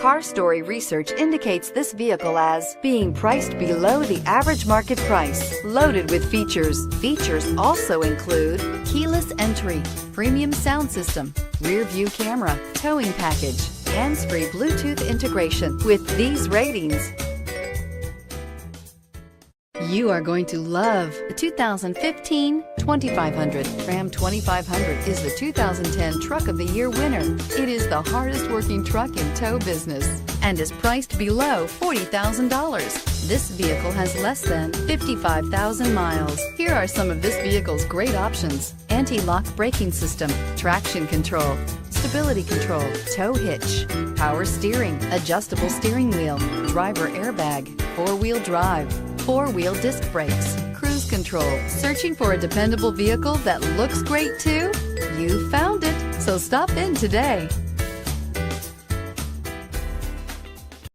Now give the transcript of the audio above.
Car Story research indicates this vehicle as being priced below the average market price, loaded with features. Features also include keyless entry, premium sound system, rear view camera, towing package, hands-free Bluetooth integration. With these ratings, you are going to love the 2015 2500. Ram 2500 is the 2010 Truck of the Year winner. It is the hardest working truck in tow business and is priced below $40,000. This vehicle has less than 55,000 miles. Here are some of this vehicle's great options: anti-lock braking system, traction control, stability control, tow hitch, power steering, adjustable steering wheel, driver airbag, four-wheel drive, four-wheel disc brakes, cruise control. Searching for a dependable vehicle that looks great too? You found it, so stop in today.